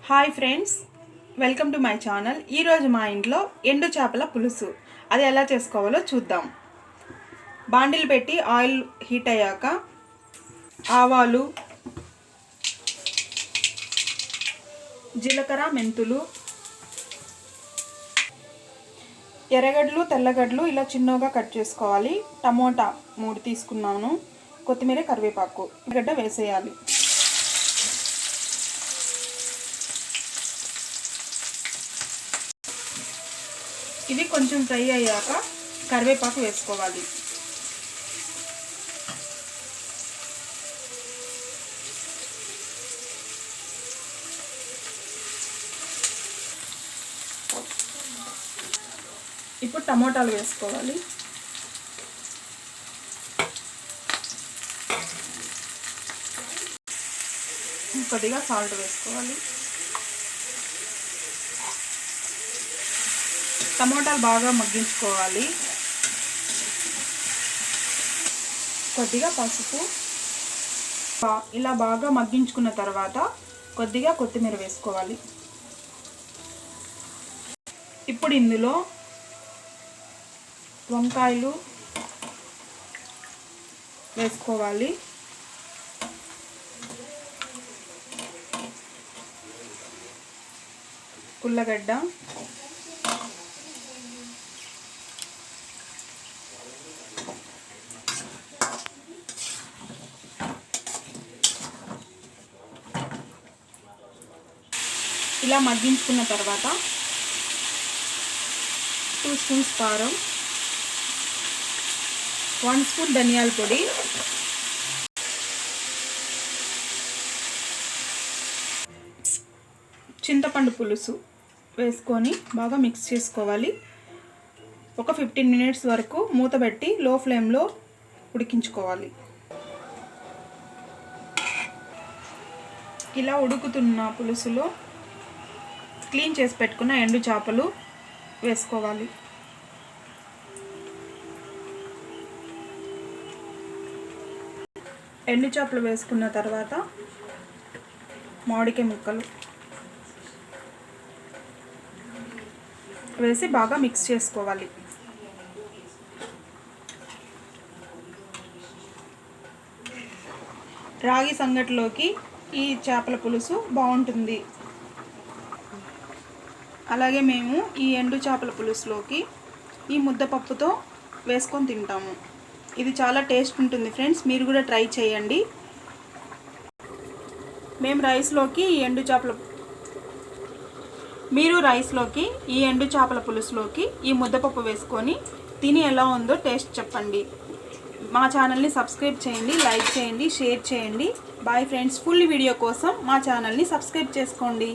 Hi friends, welcome to my channel. ఈరోజు మా ఇంట్లో ఎండు చేపల పులుసు అది ఎలా చేసుకోవాలో చూద్దాం. బాండిల్ పెట్టి ఆయిల్ హీట్ అయ్యాక ఆవాలు, జీలకర్ర, మెంతులు, ఎర్రగడ్డలు, తెల్లగడ్డలు ఇలా చిన్నగా కట్ చేసుకోవాలి. టమోటా 3 తీసుకున్నాను. కొత్తిమీర, కరివేపాకు, గడ్డ వేసేయాలి. ఇది కొంచెం ఫ్రై అయ్యాక కరివేపాకు వేసుకోవాలి. ఇప్పుడు టమోటాలు వేసుకోవాలి. కొద్దిగా సాల్ట్ వేసుకోవాలి. టమోటాలు బాగా మగ్గించుకోవాలి. కొద్దిగా పసుపు, ఇలా బాగా మగ్గించుకున్న తర్వాత కొద్దిగా కొత్తిమీర వేసుకోవాలి. ఇప్పుడు ఇందులో వంకాయలు వేసుకోవాలి. ఉల్లగడ్డ, ఇలా మగ్గించుకున్న తర్వాత 2 స్పూన్స్ కారం, 1 స్పూన్ ధనియాల పొడి, చింతపండు పులుసు వేసుకొని బాగా మిక్స్ చేసుకోవాలి. ఒక 15 మినిట్స్ వరకు మూత పెట్టి లో ఫ్లేమ్లో ఉడికించుకోవాలి. ఇలా ఉడుకుతున్న పులుసులో క్లీన్ చేసి పెట్టుకున్న ఎండు చేపలు వేసుకోవాలి. ఎండు చేపలు వేసుకున్న తర్వాత మామిడికాయ ముక్కలు వేసి బాగా మిక్స్ చేసుకోవాలి. రాగి సంగటిలోకి ఈ చేపల పులుసు బాగుంటుంది. అలాగే మేము ఈ ఎండు చేపల పులుసులోకి ఈ ముద్దపప్పుతో వేసుకొని తింటాము. ఇది చాలా టేస్ట్ ఉంటుంది ఫ్రెండ్స్, మీరు కూడా ట్రై చేయండి. మేము రైస్లోకి ఈ ఎండు చేపల పులుసులోకి ఈ ముద్దపప్పు వేసుకొని తిని ఎలా ఉందో టేస్ట్ చెప్పండి. మా ఛానల్ని సబ్స్క్రైబ్ చేయండి, లైక్ చేయండి, షేర్ చేయండి. Bye friends. ఫుల్ వీడియో కోసం మా ఛానల్ని సబ్స్క్రైబ్ చేసుకోండి.